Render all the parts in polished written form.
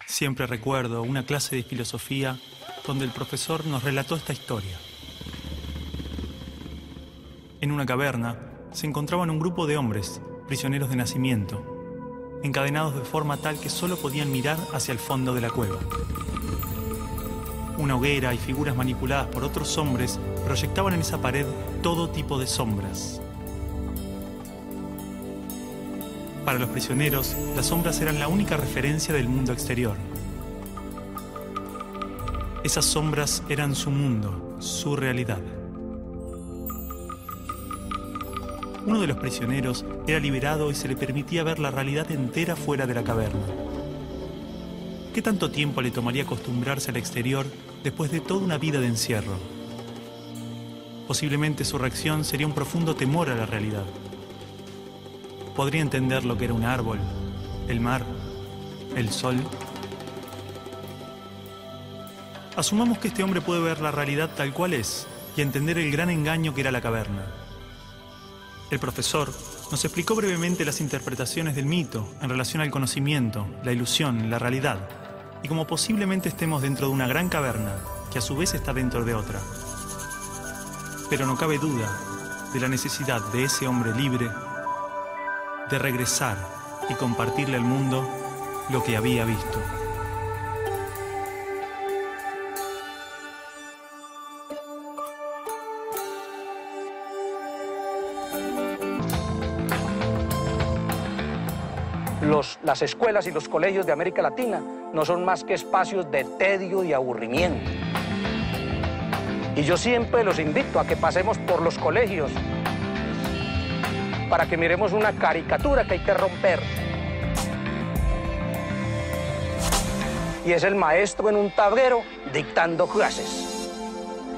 Siempre recuerdo una clase de filosofía donde el profesor nos relató esta historia. En una caverna se encontraban un grupo de hombres, prisioneros de nacimiento, encadenados de forma tal que solo podían mirar hacia el fondo de la cueva. Una hoguera y figuras manipuladas por otros hombres proyectaban en esa pared todo tipo de sombras. Para los prisioneros, las sombras eran la única referencia del mundo exterior. Esas sombras eran su mundo, su realidad. Uno de los prisioneros era liberado y se le permitía ver la realidad entera fuera de la caverna. ¿Qué tanto tiempo le tomaría acostumbrarse al exterior después de toda una vida de encierro? Posiblemente su reacción sería un profundo temor a la realidad. Podría entender lo que era un árbol, el mar, el sol. Asumamos que este hombre puede ver la realidad tal cual es y entender el gran engaño que era la caverna. El profesor nos explicó brevemente las interpretaciones del mito en relación al conocimiento, la ilusión, la realidad, y cómo posiblemente estemos dentro de una gran caverna que a su vez está dentro de otra. Pero no cabe duda de la necesidad de ese hombre libre de regresar y compartirle al mundo lo que había visto. Las escuelas y los colegios de América Latina no son más que espacios de tedio y aburrimiento. Y yo siempre los invito a que pasemos por los colegios para que miremos una caricatura que hay que romper. Y es el maestro en un tablero dictando clases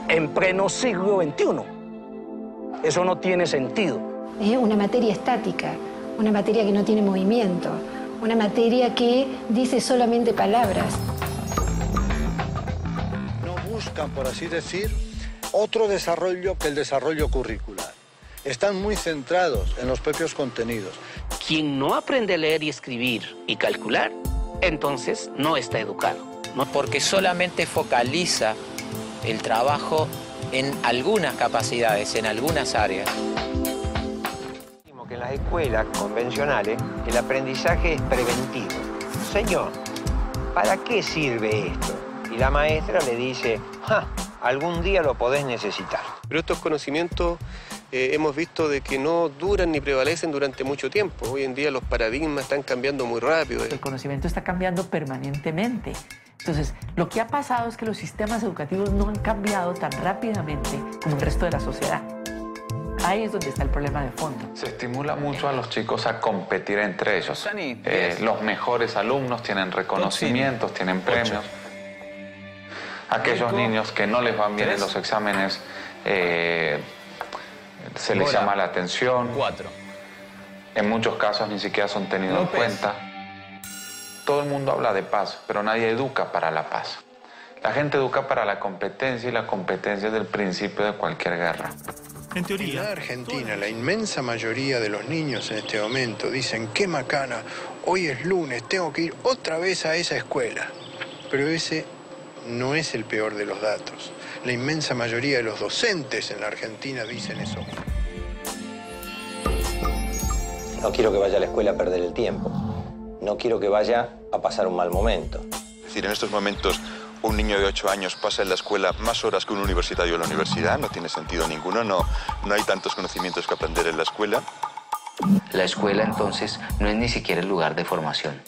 en pleno siglo XXI. Eso no tiene sentido. Una materia estática, una materia que no tiene movimiento, una materia que dice solamente palabras. No buscan, por así decir, otro desarrollo que el desarrollo curricular. Están muy centrados en los propios contenidos. Quien no aprende a leer y escribir y calcular, entonces no está educado, ¿no? Porque solamente focaliza el trabajo en algunas capacidades, en algunas áreas. Que en las escuelas convencionales el aprendizaje es preventivo. Señor, ¿para qué sirve esto? Y la maestra le dice, algún día lo podés necesitar. Pero estos conocimientos hemos visto de que no duran ni prevalecen durante mucho tiempo. Hoy en día los paradigmas están cambiando muy rápido. El conocimiento está cambiando permanentemente. Entonces, lo que ha pasado es que los sistemas educativos no han cambiado tan rápidamente como el resto de la sociedad. Ahí es donde está el problema de fondo. Se estimula mucho a los chicos a competir entre ellos. Los mejores alumnos tienen reconocimientos, tienen premios. Aquellos niños que no les van bien en los exámenes, se les llama la atención. En muchos casos ni siquiera son tenidos en cuenta. Todo el mundo habla de paz, pero nadie educa para la paz. La gente educa para la competencia y la competencia es el principio de cualquier guerra. En teoría, En la Argentina, la inmensa mayoría de los niños en este momento dicen, qué macana, hoy es lunes, tengo que ir otra vez a esa escuela. Pero ese no es el peor de los datos. La inmensa mayoría de los docentes en la Argentina dicen eso. No quiero que vaya a la escuela a perder el tiempo. No quiero que vaya a pasar un mal momento. Es decir, en estos momentos un niño de 8 años pasa en la escuela más horas que un universitario en la universidad. No tiene sentido ninguno, no hay tantos conocimientos que aprender en la escuela. La escuela, entonces, no es ni siquiera el lugar de formación.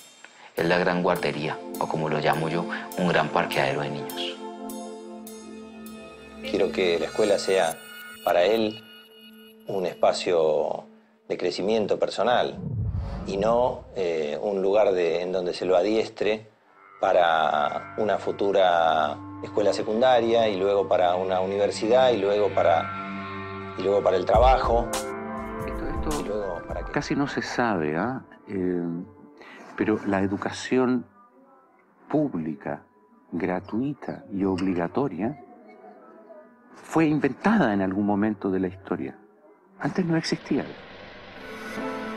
Es la gran guardería, o como lo llamo yo, un gran parqueadero de niños. Quiero que la escuela sea para él un espacio de crecimiento personal y no un lugar en donde se lo adiestre para una futura escuela secundaria y luego para una universidad y luego para el trabajo. Esto casi no se sabe, pero la educación pública, gratuita y obligatoria fue inventada en algún momento de la historia. Antes no existía.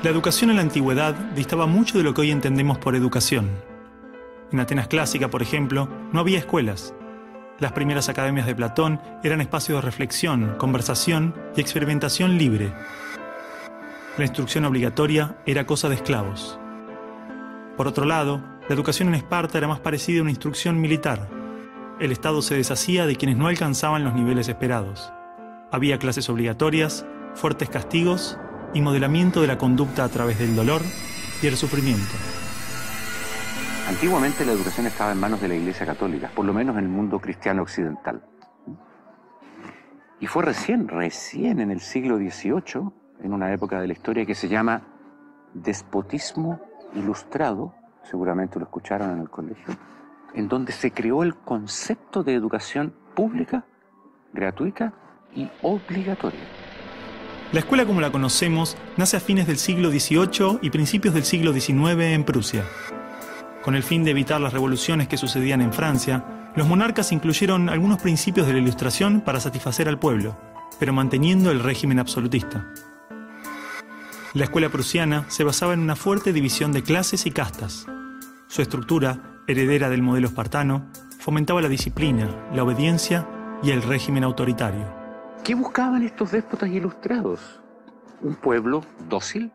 La educación en la antigüedad distaba mucho de lo que hoy entendemos por educación. En Atenas clásica, por ejemplo, no había escuelas. Las primeras academias de Platón eran espacios de reflexión, conversación y experimentación libre. La instrucción obligatoria era cosa de esclavos. Por otro lado, la educación en Esparta era más parecida a una instrucción militar. El Estado se deshacía de quienes no alcanzaban los niveles esperados. Había clases obligatorias, fuertes castigos y modelamiento de la conducta a través del dolor y el sufrimiento. Antiguamente la educación estaba en manos de la Iglesia Católica, por lo menos en el mundo cristiano occidental. Y fue recién en el siglo XVIII, en una época de la historia que se llama despotismo ilustrado, seguramente lo escucharon en el colegio, en donde se creó el concepto de educación pública, gratuita y obligatoria. La escuela como la conocemos nace a fines del siglo XVIII y principios del siglo XIX en Prusia. Con el fin de evitar las revoluciones que sucedían en Francia, los monarcas incluyeron algunos principios de la Ilustración para satisfacer al pueblo, pero manteniendo el régimen absolutista. La escuela prusiana se basaba en una fuerte división de clases y castas. Su estructura, heredera del modelo espartano, fomentaba la disciplina, la obediencia y el régimen autoritario. ¿Qué buscaban estos déspotas ilustrados? Un pueblo dócil,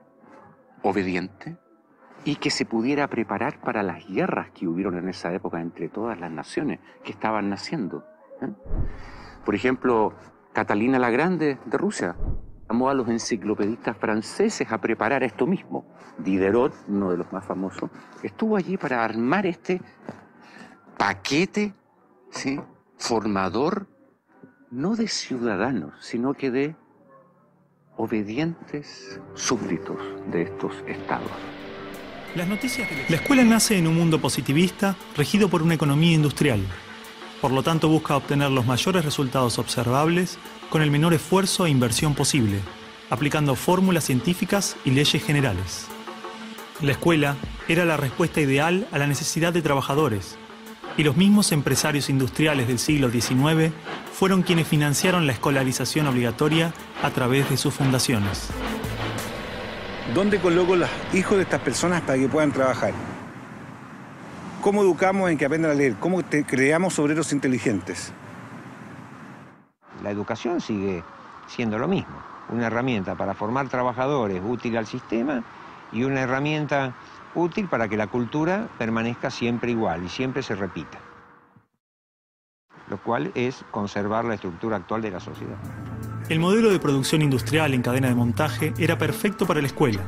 obediente, y que se pudiera preparar para las guerras que hubieron en esa época entre todas las naciones que estaban naciendo. Por ejemplo, Catalina la Grande de Rusia llamó a los enciclopedistas franceses a preparar esto mismo. Diderot, uno de los más famosos, estuvo allí para armar este paquete, ¿sí?, formador, no de ciudadanos, sino que de obedientes súbditos de estos estados. La escuela nace en un mundo positivista regido por una economía industrial. Por lo tanto, busca obtener los mayores resultados observables con el menor esfuerzo e inversión posible, aplicando fórmulas científicas y leyes generales. La escuela era la respuesta ideal a la necesidad de trabajadores, y los mismos empresarios industriales del siglo XIX fueron quienes financiaron la escolarización obligatoria a través de sus fundaciones. ¿Dónde coloco los hijos de estas personas para que puedan trabajar? ¿Cómo educamos en que aprendan a leer? ¿Cómo creamos obreros inteligentes? La educación sigue siendo lo mismo, una herramienta para formar trabajadores útil al sistema y una herramienta útil para que la cultura permanezca siempre igual y siempre se repita, lo cual es conservar la estructura actual de la sociedad. El modelo de producción industrial en cadena de montaje era perfecto para la escuela.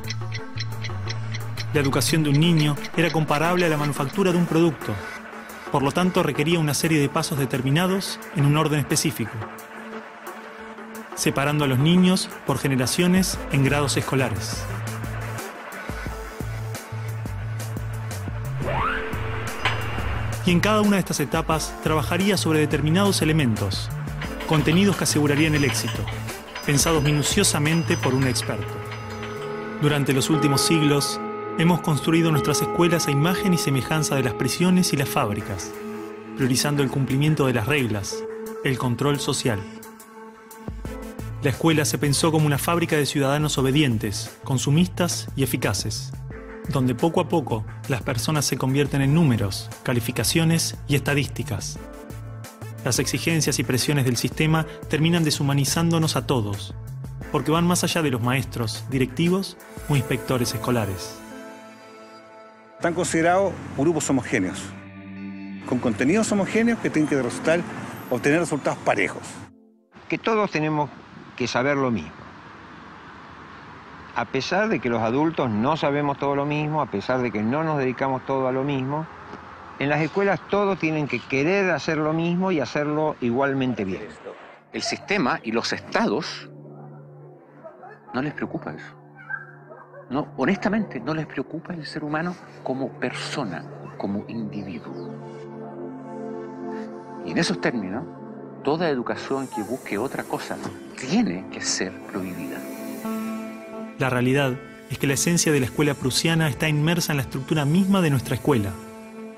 La educación de un niño era comparable a la manufactura de un producto. Por lo tanto, requería una serie de pasos determinados en un orden específico, separando a los niños por generaciones en grados escolares. Y en cada una de estas etapas trabajaría sobre determinados elementos, contenidos que asegurarían el éxito, pensados minuciosamente por un experto. Durante los últimos siglos, hemos construido nuestras escuelas a imagen y semejanza de las prisiones y las fábricas, priorizando el cumplimiento de las reglas, el control social. La escuela se pensó como una fábrica de ciudadanos obedientes, consumistas y eficaces, donde poco a poco las personas se convierten en números, calificaciones y estadísticas. Las exigencias y presiones del sistema terminan deshumanizándonos a todos, porque van más allá de los maestros, directivos o inspectores escolares. Están considerados grupos homogéneos, con contenidos homogéneos que tienen que obtener resultados parejos. Que todos tenemos que saber lo mismo. A pesar de que los adultos no sabemos todo lo mismo, a pesar de que no nos dedicamos todo a lo mismo, en las escuelas todos tienen que querer hacer lo mismo y hacerlo igualmente bien. El sistema y los estados no les preocupa eso. No, honestamente, no les preocupa el ser humano como persona, como individuo. Y en esos términos, toda educación que busque otra cosa tiene que ser prohibida. La realidad es que la esencia de la escuela prusiana está inmersa en la estructura misma de nuestra escuela.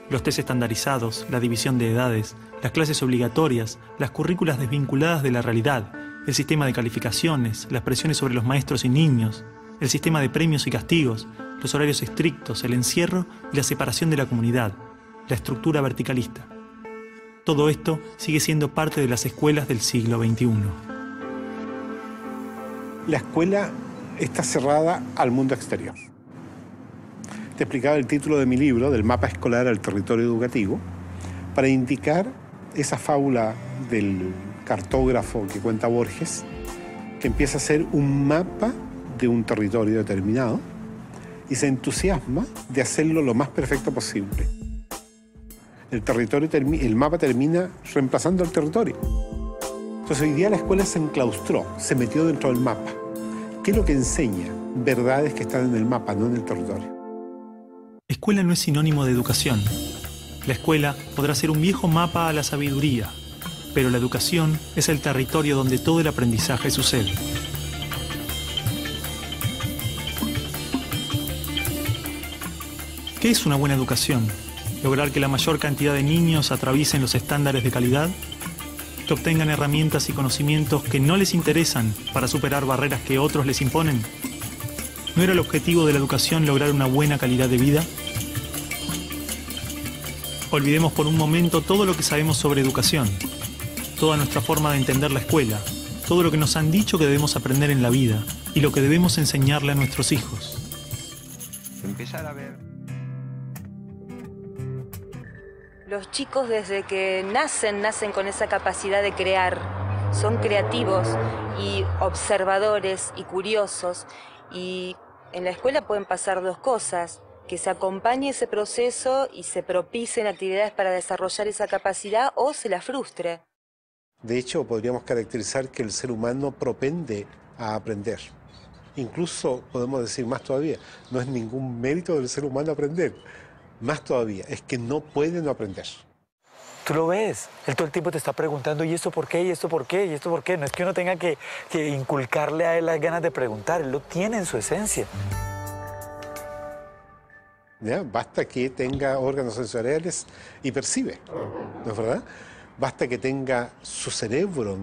Los test estandarizados, la división de edades, las clases obligatorias, las currículas desvinculadas de la realidad, el sistema de calificaciones, las presiones sobre los maestros y niños, el sistema de premios y castigos, los horarios estrictos, el encierro y la separación de la comunidad. la estructura verticalista. Todo esto sigue siendo parte de las escuelas del siglo XXI. La escuela está cerrada al mundo exterior. Te explicaba el título de mi libro, del mapa escolar al territorio educativo, para indicar esa fábula del cartógrafo que cuenta Borges, que empieza a ser un mapa de un territorio determinado y se entusiasma de hacerlo lo más perfecto posible. El mapa termina reemplazando al territorio. Entonces hoy día la escuela se enclaustró, se metió dentro del mapa. ¿Qué es lo que enseña? Verdades que están en el mapa, no en el territorio. Escuela no es sinónimo de educación. La escuela podrá ser un viejo mapa a la sabiduría, pero la educación es el territorio donde todo el aprendizaje sucede. ¿Qué es una buena educación? ¿Lograr que la mayor cantidad de niños atraviesen los estándares de calidad? ¿Que obtengan herramientas y conocimientos que no les interesan para superar barreras que otros les imponen? ¿No era el objetivo de la educación lograr una buena calidad de vida? Olvidemos por un momento todo lo que sabemos sobre educación, toda nuestra forma de entender la escuela, todo lo que nos han dicho que debemos aprender en la vida y lo que debemos enseñarle a nuestros hijos. Empezar a ver. Los chicos desde que nacen con esa capacidad de crear. Son creativos y observadores y curiosos. Y en la escuela pueden pasar dos cosas: que se acompañe ese proceso y se propicien actividades para desarrollar esa capacidad, o se la frustre. De hecho, podríamos caracterizar que el ser humano propende a aprender. Incluso podemos decir más todavía, no es ningún mérito del ser humano aprender. Más todavía, es que no puede no aprender. Tú lo ves, él todo el tiempo te está preguntando, ¿y esto por qué? ¿Y esto por qué? ¿Y esto por qué? No es que uno tenga que inculcarle a él las ganas de preguntar, él lo tiene en su esencia. ¿Ya? Basta que tenga órganos sensoriales y percibe, ¿no es verdad? Basta que tenga su cerebro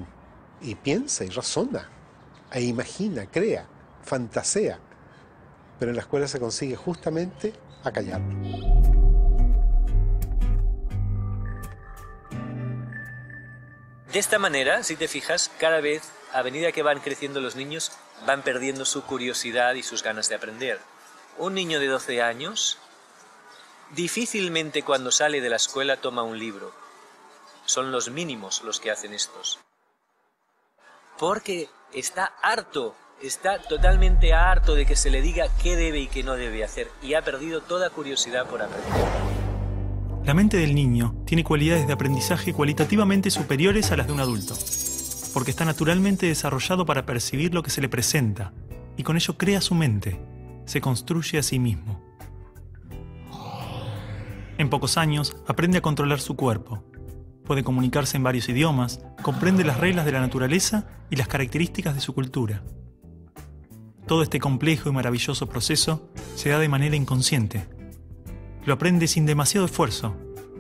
y piensa y razona, e imagina, crea, fantasea. Pero en la escuela se consigue justamente acallarlo. De esta manera, si te fijas, cada vez, a medida que van creciendo los niños, van perdiendo su curiosidad y sus ganas de aprender. Un niño de 12 años difícilmente cuando sale de la escuela toma un libro. Son los mínimos los que hacen estos. Porque está harto, está totalmente harto de que se le diga qué debe y qué no debe hacer, y ha perdido toda curiosidad por aprender. La mente del niño tiene cualidades de aprendizaje cualitativamente superiores a las de un adulto, porque está naturalmente desarrollado para percibir lo que se le presenta, y con ello crea su mente, se construye a sí mismo. En pocos años aprende a controlar su cuerpo, puede comunicarse en varios idiomas, comprende las reglas de la naturaleza y las características de su cultura. Todo este complejo y maravilloso proceso se da de manera inconsciente. Lo aprende sin demasiado esfuerzo,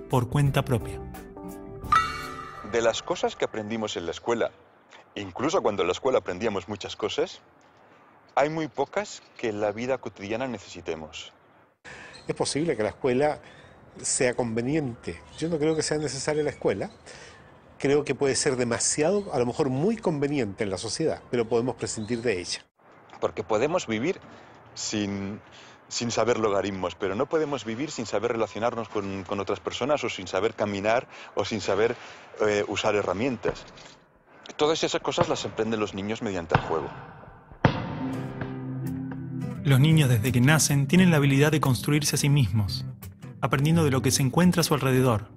por cuenta propia. De las cosas que aprendimos en la escuela, incluso cuando en la escuela aprendíamos muchas cosas, hay muy pocas que en la vida cotidiana necesitemos. Es posible que la escuela sea conveniente. Yo no creo que sea necesaria la escuela. Creo que puede ser demasiado, a lo mejor muy conveniente en la sociedad, pero podemos prescindir de ella. Porque podemos vivir sin saber logaritmos, pero no podemos vivir sin saber relacionarnos con otras personas, o sin saber caminar, o sin saber usar herramientas. Todas esas cosas las aprenden los niños mediante el juego. Los niños desde que nacen tienen la habilidad de construirse a sí mismos, aprendiendo de lo que se encuentra a su alrededor,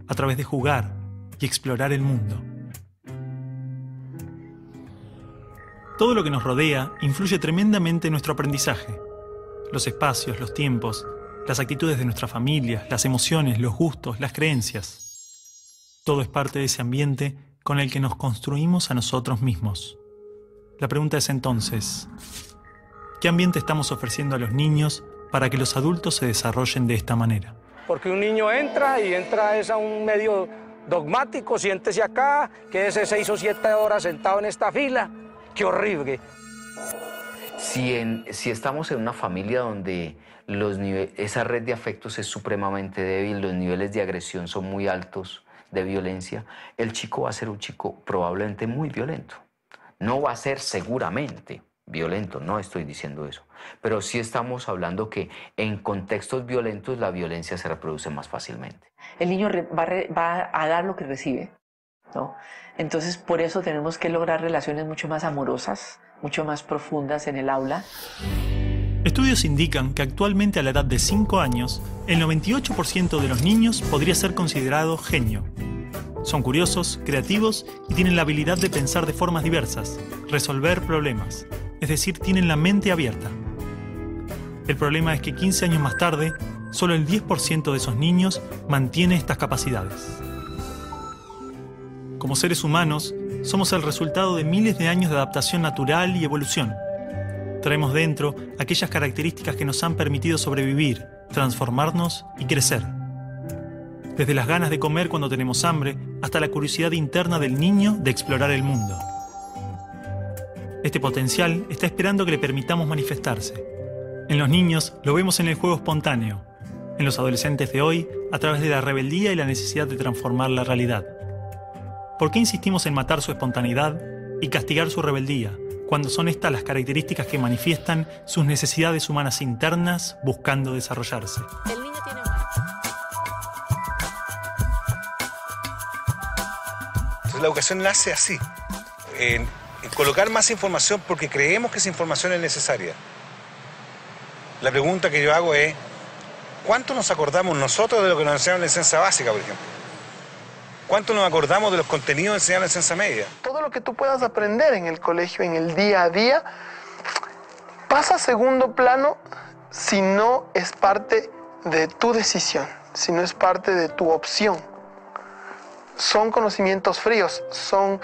a través de jugar y explorar el mundo. Todo lo que nos rodea influye tremendamente en nuestro aprendizaje. Los espacios, los tiempos, las actitudes de nuestras familias, las emociones, los gustos, las creencias. Todo es parte de ese ambiente con el que nos construimos a nosotros mismos. La pregunta es entonces, ¿qué ambiente estamos ofreciendo a los niños para que los adultos se desarrollen de esta manera? Porque un niño entra es a un medio dogmático, siéntese acá, quédese 6 o 7 horas sentado en esta fila. ¡Qué horrible! Si estamos en una familia donde esa red de afectos es supremamente débil, los niveles de agresión son muy altos, de violencia, el chico va a ser un chico probablemente muy violento. No va a ser seguramente violento, no estoy diciendo eso, pero sí estamos hablando que en contextos violentos la violencia se reproduce más fácilmente. El niño va a dar lo que recibe, ¿no? Entonces, por eso tenemos que lograr relaciones mucho más amorosas, mucho más profundas en el aula. Estudios indican que actualmente a la edad de 5 años, el 98% de los niños podría ser considerado genio. Son curiosos, creativos y tienen la habilidad de pensar de formas diversas, resolver problemas, es decir, tienen la mente abierta. El problema es que 15 años más tarde, solo el 10% de esos niños mantiene estas capacidades. Como seres humanos, somos el resultado de miles de años de adaptación natural y evolución. Traemos dentro aquellas características que nos han permitido sobrevivir, transformarnos y crecer. Desde las ganas de comer cuando tenemos hambre, hasta la curiosidad interna del niño de explorar el mundo. Este potencial está esperando que le permitamos manifestarse. En los niños lo vemos en el juego espontáneo, en los adolescentes de hoy a través de la rebeldía y la necesidad de transformar la realidad. ¿Por qué insistimos en matar su espontaneidad y castigar su rebeldía, cuando son estas las características que manifiestan sus necesidades humanas internas buscando desarrollarse? El niño tiene Entonces la educación nace así, en colocar más información porque creemos que esa información es necesaria. La pregunta que yo hago es, ¿cuánto nos acordamos nosotros de lo que nos enseñaron en la enseñanza básica, por ejemplo? ¿Cuánto nos acordamos de los contenidos enseñados en la enseñanza media? Todo lo que tú puedas aprender en el colegio, en el día a día, pasa a segundo plano si no es parte de tu decisión, si no es parte de tu opción. Son conocimientos fríos, son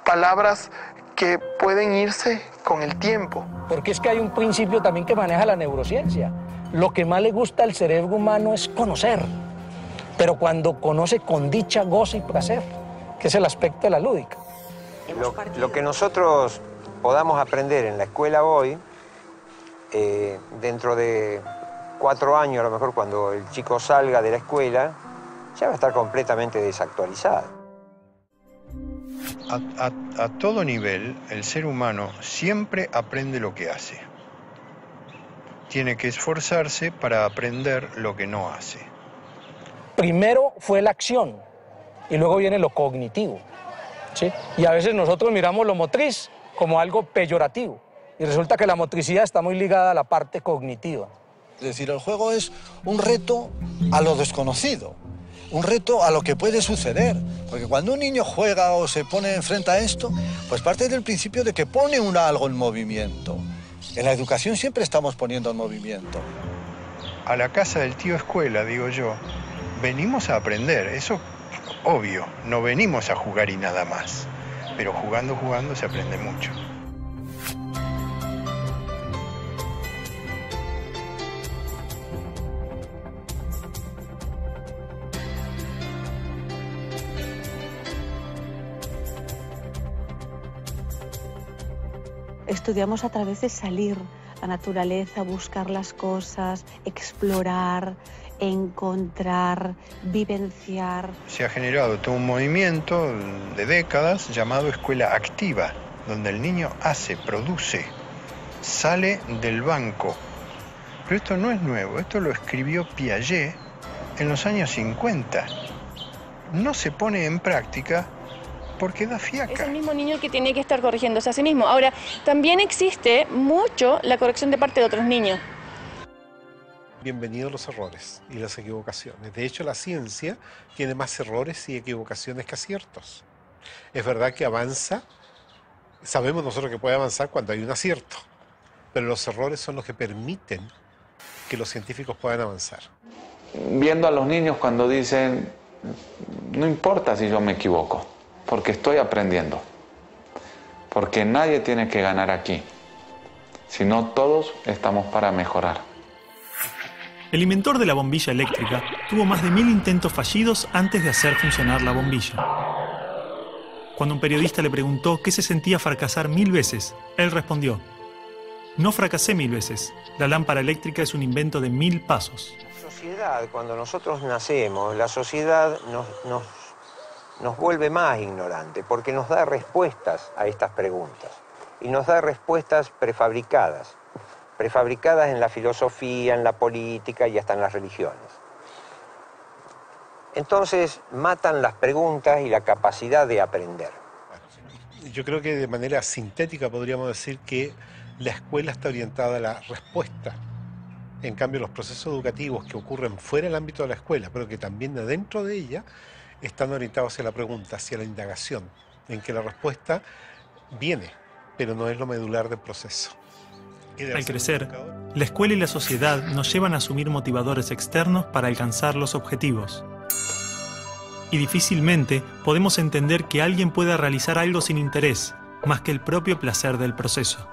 palabras que pueden irse con el tiempo. Porque es que hay un principio también que maneja la neurociencia. Lo que más le gusta al cerebro humano es conocer. Pero cuando conoce con dicha, goza y placer, que es el aspecto de la lúdica. Lo que nosotros podamos aprender en la escuela hoy, dentro de 4 años, a lo mejor cuando el chico salga de la escuela, ya va a estar completamente desactualizado. A todo nivel, el ser humano siempre aprende lo que hace. Tiene que esforzarse para aprender lo que no hace. Primero fue la acción y luego viene lo cognitivo, ¿sí? Y a veces nosotros miramos lo motriz como algo peyorativo y resulta que la motricidad está muy ligada a la parte cognitiva. Es decir, el juego es un reto a lo desconocido, un reto a lo que puede suceder, porque cuando un niño juega o se pone enfrente a esto, pues parte del principio de que pone algo en movimiento. En la educación siempre estamos poniendo en movimiento. A la casa del tío escuela, digo yo, venimos a aprender, eso obvio, no venimos a jugar y nada más, pero jugando se aprende mucho. Estudiamos a través de salir a la naturaleza, buscar las cosas, explorar, encontrar, vivenciar. Se ha generado todo un movimiento de décadas llamado escuela activa, donde el niño hace, produce, sale del banco. Pero esto no es nuevo, esto lo escribió Piaget en los años 50. No se pone en práctica porque da fiaca. Es el mismo niño que tiene que estar corrigiéndose a sí mismo. Ahora, también existe mucho la corrección de parte de otros niños. Bienvenidos los errores y las equivocaciones. De hecho, la ciencia tiene más errores y equivocaciones que aciertos. Es verdad que avanza, sabemos nosotros que puede avanzar cuando hay un acierto, pero los errores son los que permiten que los científicos puedan avanzar. Viendo a los niños cuando dicen, no importa si yo me equivoco, porque estoy aprendiendo, porque nadie tiene que ganar aquí, sino todos estamos para mejorar. El inventor de la bombilla eléctrica tuvo más de 1000 intentos fallidos antes de hacer funcionar la bombilla. Cuando un periodista le preguntó qué se sentía fracasar 1000 veces, él respondió: No fracasé 1000 veces. La lámpara eléctrica es un invento de 1000 pasos. La sociedad, cuando nosotros nacemos, la sociedad nos vuelve más ignorantes porque nos da respuestas a estas preguntas. Y nos da respuestas prefabricadas. Prefabricadas en la filosofía, en la política y hasta en las religiones. Entonces matan las preguntas y la capacidad de aprender. Yo creo que de manera sintética podríamos decir que la escuela está orientada a la respuesta. En cambio, los procesos educativos que ocurren fuera del ámbito de la escuela, pero que también adentro de ella, están orientados hacia la pregunta, hacia la indagación, en que la respuesta viene, pero no es lo medular del proceso. Al crecer, la escuela y la sociedad nos llevan a asumir motivadores externos para alcanzar los objetivos. Y difícilmente podemos entender que alguien pueda realizar algo sin interés, más que el propio placer del proceso.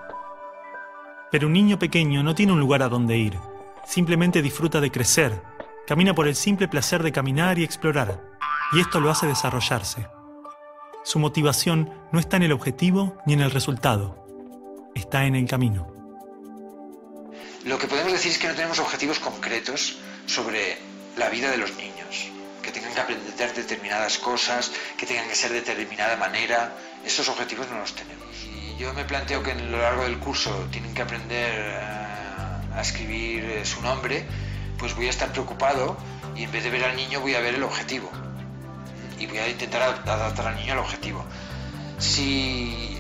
Pero un niño pequeño no tiene un lugar a donde ir, simplemente disfruta de crecer, camina por el simple placer de caminar y explorar, y esto lo hace desarrollarse. Su motivación no está en el objetivo ni en el resultado, está en el camino. Lo que podemos decir es que no tenemos objetivos concretos sobre la vida de los niños, que tengan que aprender determinadas cosas, que tengan que ser de determinada manera. Esos objetivos no los tenemos. Y yo me planteo que a lo largo del curso tienen que aprender a escribir su nombre, pues voy a estar preocupado y en vez de ver al niño voy a ver el objetivo. Y voy a intentar adaptar al niño al objetivo. Si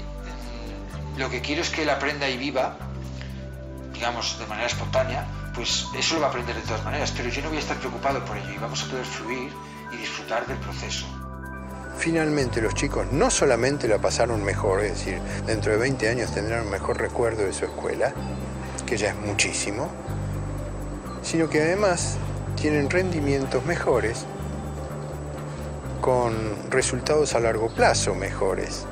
lo que quiero es que él aprenda y viva, digamos, de manera espontánea, pues eso lo va a aprender de todas maneras, pero yo no voy a estar preocupado por ello y vamos a poder fluir y disfrutar del proceso. Finalmente los chicos no solamente la pasaron mejor, es decir, dentro de 20 años tendrán un mejor recuerdo de su escuela, que ya es muchísimo, sino que además tienen rendimientos mejores con resultados a largo plazo mejores.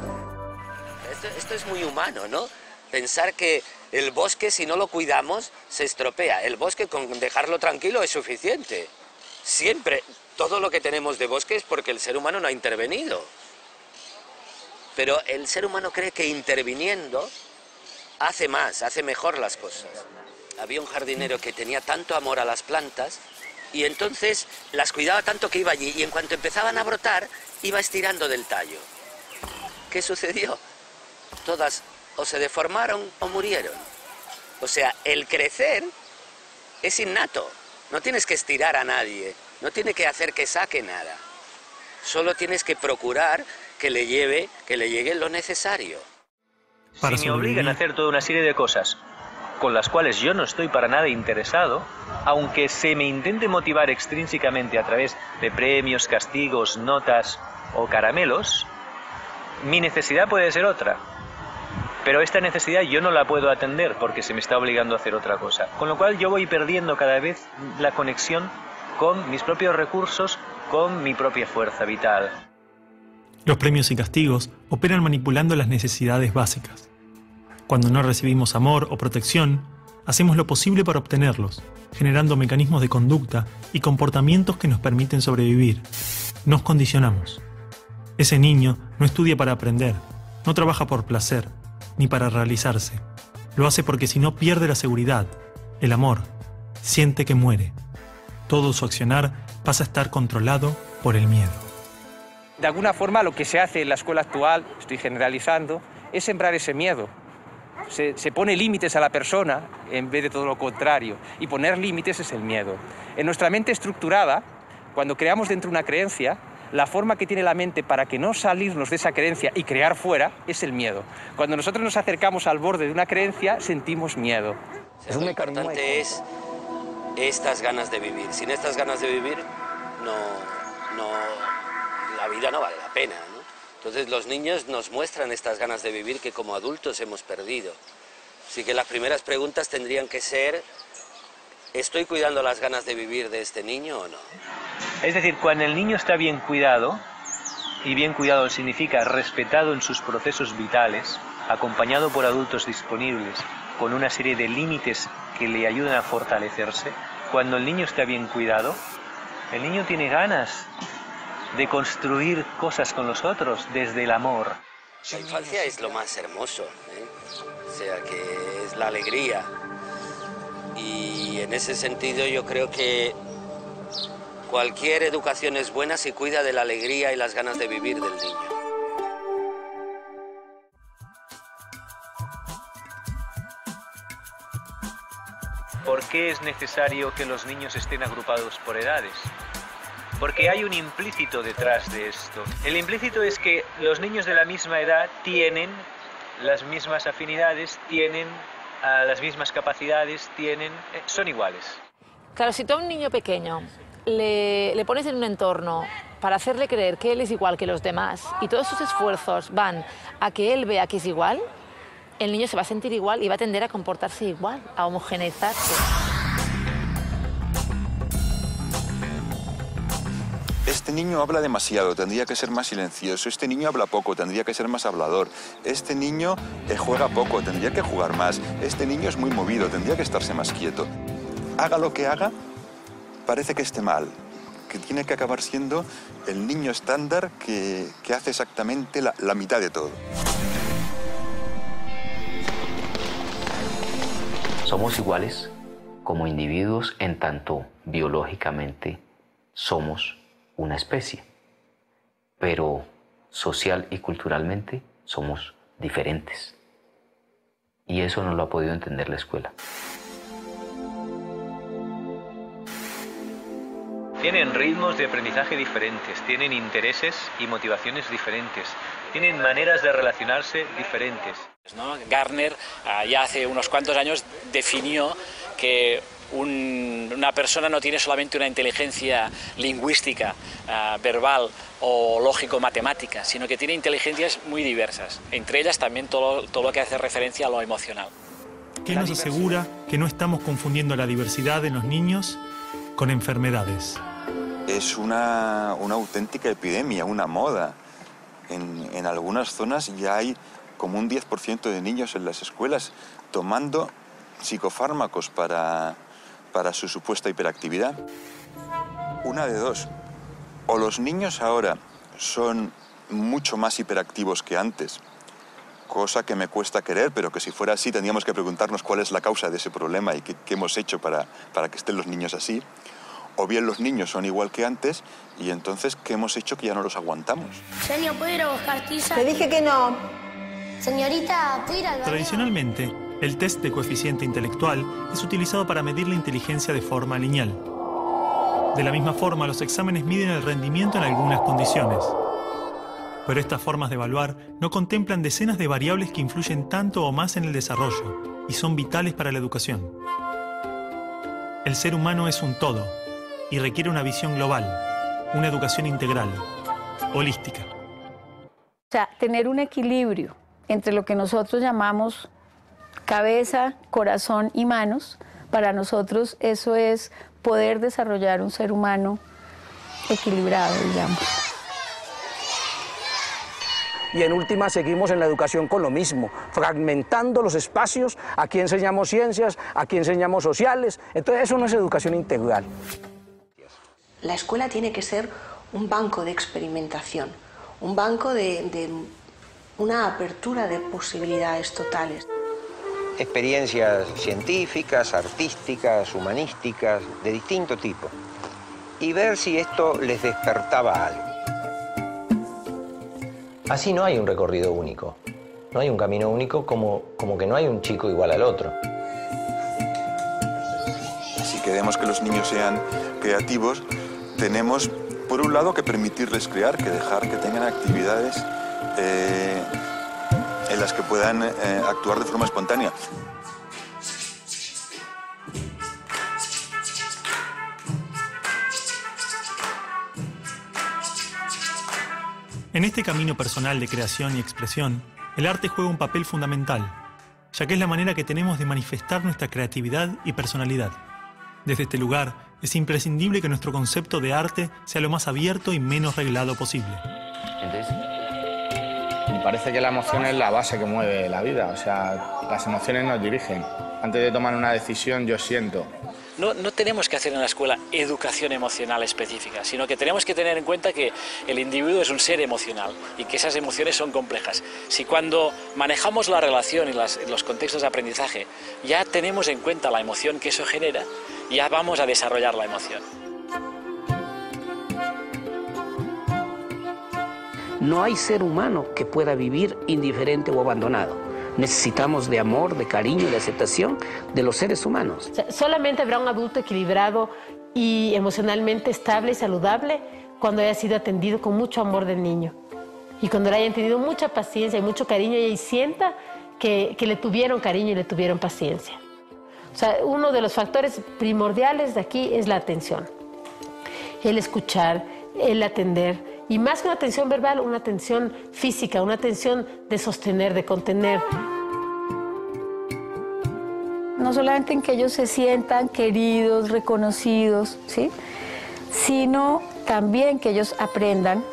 Esto es muy humano, ¿no? Pensar que el bosque, si no lo cuidamos, se estropea. El bosque, con dejarlo tranquilo, es suficiente. Siempre, todo lo que tenemos de bosque es porque el ser humano no ha intervenido. Pero el ser humano cree que interviniendo hace más, hace mejor las cosas. Había un jardinero que tenía tanto amor a las plantas y entonces las cuidaba tanto que iba allí y en cuanto empezaban a brotar, iba estirando del tallo. ¿Qué sucedió? Todas o se deformaron o murieron. O sea, el crecer es innato. No tienes que estirar a nadie, no tienes que hacer que saque nada. Solo tienes que procurar que le llegue lo necesario. Si me obligan a hacer toda una serie de cosas con las cuales yo no estoy para nada interesado, aunque se me intente motivar extrínsecamente a través de premios, castigos, notas o caramelos, mi necesidad puede ser otra. Pero esta necesidad yo no la puedo atender porque se me está obligando a hacer otra cosa. Con lo cual yo voy perdiendo cada vez la conexión con mis propios recursos, con mi propia fuerza vital. Los premios y castigos operan manipulando las necesidades básicas. Cuando no recibimos amor o protección, hacemos lo posible para obtenerlos, generando mecanismos de conducta y comportamientos que nos permiten sobrevivir. Nos condicionamos. Ese niño no estudia para aprender, no trabaja por placer, ni para realizarse. Lo hace porque si no pierde la seguridad, el amor, siente que muere. Todo su accionar pasa a estar controlado por el miedo. De alguna forma lo que se hace en la escuela actual, estoy generalizando, es sembrar ese miedo. Se pone límites a la persona en vez de todo lo contrario. Y poner límites es el miedo. En nuestra mente estructurada, cuando creamos dentro una creencia, la forma que tiene la mente para que no salirnos de esa creencia y crear fuera es el miedo. Cuando nosotros nos acercamos al borde de una creencia, sentimos miedo. Lo importante es estas ganas de vivir. Sin estas ganas de vivir, la vida no vale la pena, ¿no? Entonces los niños nos muestran estas ganas de vivir que como adultos hemos perdido. Así que las primeras preguntas tendrían que ser: ¿estoy cuidando las ganas de vivir de este niño o no? Es decir, cuando el niño está bien cuidado, y bien cuidado significa respetado en sus procesos vitales, acompañado por adultos disponibles, con una serie de límites que le ayudan a fortalecerse, cuando el niño está bien cuidado, el niño tiene ganas de construir cosas con los otros desde el amor. La infancia es lo más hermoso, ¿eh? O sea, que es la alegría. Y en ese sentido yo creo que cualquier educación es buena si cuida de la alegría y las ganas de vivir del niño. ¿Por qué es necesario que los niños estén agrupados por edades? Porque hay un implícito detrás de esto. El implícito es que los niños de la misma edad tienen las mismas afinidades, tienen las mismas capacidades, son iguales. Claro, si tú a un niño pequeño le pones en un entorno para hacerle creer que él es igual que los demás y todos sus esfuerzos van a que él vea que es igual, el niño se va a sentir igual y va a tender a comportarse igual, a homogeneizarse. Este niño habla demasiado, tendría que ser más silencioso. Este niño habla poco, tendría que ser más hablador. Este niño juega poco, tendría que jugar más. Este niño es muy movido, tendría que estarse más quieto. Haga lo que haga, parece que esté mal, que tiene que acabar siendo el niño estándar que hace exactamente la mitad de todo. Somos iguales como individuos en tanto biológicamente somos una especie, pero social y culturalmente somos diferentes. Y eso no lo ha podido entender la escuela. Tienen ritmos de aprendizaje diferentes, tienen intereses y motivaciones diferentes, tienen maneras de relacionarse diferentes. Gardner ya hace unos cuantos años definió que una persona no tiene solamente una inteligencia lingüística, verbal o lógico-matemática, sino que tiene inteligencias muy diversas, entre ellas también todo lo que hace referencia a lo emocional. ¿Qué nos asegura que no estamos confundiendo la diversidad en los niños con enfermedades? Es una auténtica epidemia, una moda. En algunas zonas ya hay como un 10% de niños en las escuelas tomando psicofármacos para su supuesta hiperactividad. Una de dos. O los niños ahora son mucho más hiperactivos que antes, cosa que me cuesta creer, pero que si fuera así tendríamos que preguntarnos cuál es la causa de ese problema y qué hemos hecho para que estén los niños así. O bien los niños son igual que antes y entonces ¿qué hemos hecho que ya no los aguantamos? Señor, ¿puedo ir a buscar tiza? Te dije que no. Señorita, ¿puedo ir al baño? Tradicionalmente, el test de coeficiente intelectual es utilizado para medir la inteligencia de forma lineal. De la misma forma, los exámenes miden el rendimiento en algunas condiciones. Pero estas formas de evaluar no contemplan decenas de variables que influyen tanto o más en el desarrollo y son vitales para la educación. El ser humano es un todo y requiere una visión global, una educación integral, holística. O sea, tener un equilibrio entre lo que nosotros llamamos cabeza, corazón y manos, para nosotros eso es poder desarrollar un ser humano equilibrado, digamos. Y en última seguimos en la educación con lo mismo, fragmentando los espacios, aquí enseñamos ciencias, aquí enseñamos sociales, entonces eso no es educación integral. La escuela tiene que ser un banco de experimentación, un banco de una apertura de posibilidades totales. Experiencias científicas, artísticas, humanísticas, de distinto tipo, y ver si esto les despertaba algo. Así no hay un recorrido único, no hay un camino único como que no hay un chico igual al otro. Si queremos que los niños sean creativos, tenemos por un lado que permitirles crear, que dejar que tengan actividades en las que puedan actuar de forma espontánea. En este camino personal de creación y expresión, el arte juega un papel fundamental, ya que es la manera que tenemos de manifestar nuestra creatividad y personalidad. Desde este lugar, es imprescindible que nuestro concepto de arte sea lo más abierto y menos reglado posible. Entonces, mi parece que la emoción es la base que mueve la vida, o sea, las emociones nos dirigen. Antes de tomar una decisión yo siento. No tenemos que hacer en la escuela educación emocional específica, sino que tenemos que tener en cuenta que el individuo es un ser emocional y que esas emociones son complejas. Si cuando manejamos la relación y los contextos de aprendizaje ya tenemos en cuenta la emoción que eso genera, ya vamos a desarrollar la emoción. No hay ser humano que pueda vivir indiferente o abandonado. Necesitamos de amor, de cariño y de aceptación de los seres humanos. O sea, solamente habrá un adulto equilibrado y emocionalmente estable y saludable cuando haya sido atendido con mucho amor del niño. Y cuando le hayan tenido mucha paciencia y mucho cariño y sienta que le tuvieron cariño y le tuvieron paciencia. O sea, uno de los factores primordiales de aquí es la atención. El escuchar, el atender. Y más que una atención verbal, una atención física, una atención de sostener, de contener. No solamente en que ellos se sientan queridos, reconocidos, ¿sí? Sino también que ellos aprendan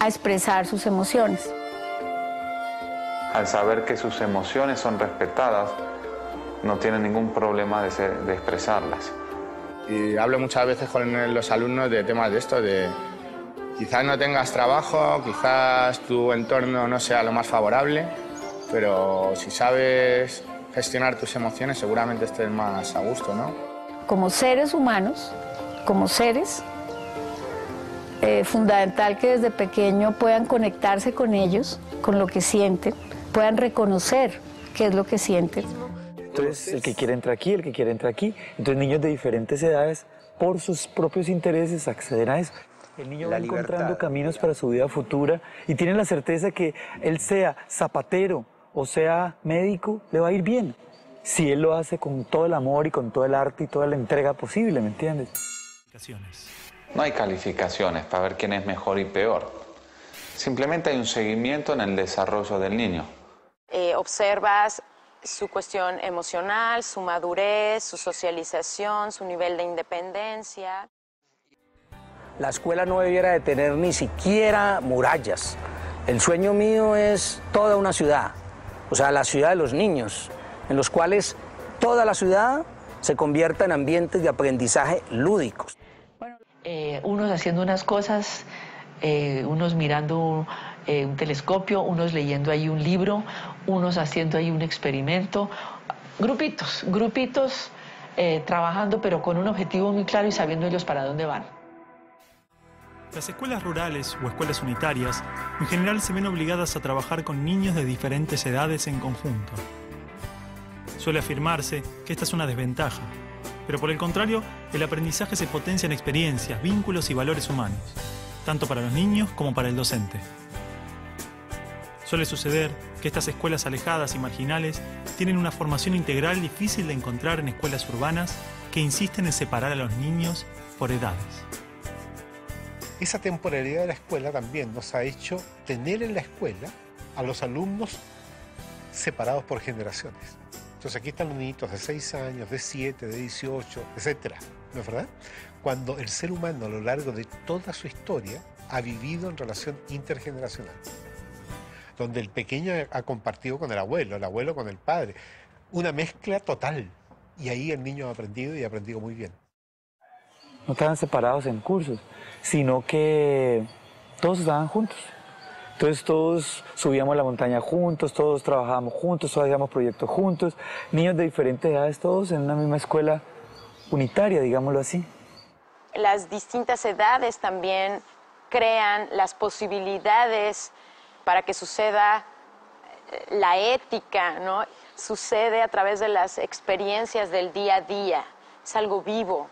a expresar sus emociones. Al saber que sus emociones son respetadas, no tienen ningún problema de expresarlas. Y hablo muchas veces con los alumnos de temas de esto, de quizás no tengas trabajo, quizás tu entorno no sea lo más favorable, pero si sabes gestionar tus emociones seguramente estés más a gusto, ¿no? Como seres humanos, como seres, fundamental que desde pequeño puedan conectarse con ellos, con lo que sienten, puedan reconocer qué es lo que sienten. Entonces, el que quiere entra aquí, el que quiere entra aquí. Entonces, niños de diferentes edades, por sus propios intereses, acceden a eso. El niño va encontrando caminos para su vida futura y tiene la certeza que él sea zapatero o sea médico, le va a ir bien. Si él lo hace con todo el amor y con todo el arte y toda la entrega posible, ¿me entiendes? No hay calificaciones para ver quién es mejor y peor. Simplemente hay un seguimiento en el desarrollo del niño. Observas su cuestión emocional, su madurez, su socialización, su nivel de independencia. La escuela no debiera de tener ni siquiera murallas. El sueño mío es toda una ciudad, o sea, la ciudad de los niños, en los cuales toda la ciudad se convierta en ambientes de aprendizaje lúdicos. Unos haciendo unas cosas, unos mirando un telescopio, unos leyendo ahí un libro, unos haciendo ahí un experimento. Grupitos trabajando, pero con un objetivo muy claro y sabiendo ellos para dónde van. Las escuelas rurales o escuelas unitarias en general se ven obligadas a trabajar con niños de diferentes edades en conjunto. Suele afirmarse que esta es una desventaja, pero por el contrario, el aprendizaje se potencia en experiencias, vínculos y valores humanos, tanto para los niños como para el docente. Suele suceder que estas escuelas alejadas y marginales tienen una formación integral difícil de encontrar en escuelas urbanas que insisten en separar a los niños por edades. Esa temporalidad de la escuela también nos ha hecho tener en la escuela a los alumnos separados por generaciones. Entonces aquí están los niñitos de 6 años, de 7, de 18, etc. ¿No es verdad? Cuando el ser humano a lo largo de toda su historia ha vivido en relación intergeneracional, donde el pequeño ha compartido con el abuelo con el padre, una mezcla total. Y ahí el niño ha aprendido y ha aprendido muy bien. No estaban separados en cursos, sino que todos estaban juntos. Entonces todos subíamos la montaña juntos, todos trabajábamos juntos, todos hacíamos proyectos juntos, niños de diferentes edades, todos en una misma escuela unitaria, digámoslo así. Las distintas edades también crean las posibilidades para que suceda la ética, ¿no? Sucede a través de las experiencias del día a día, es algo vivo.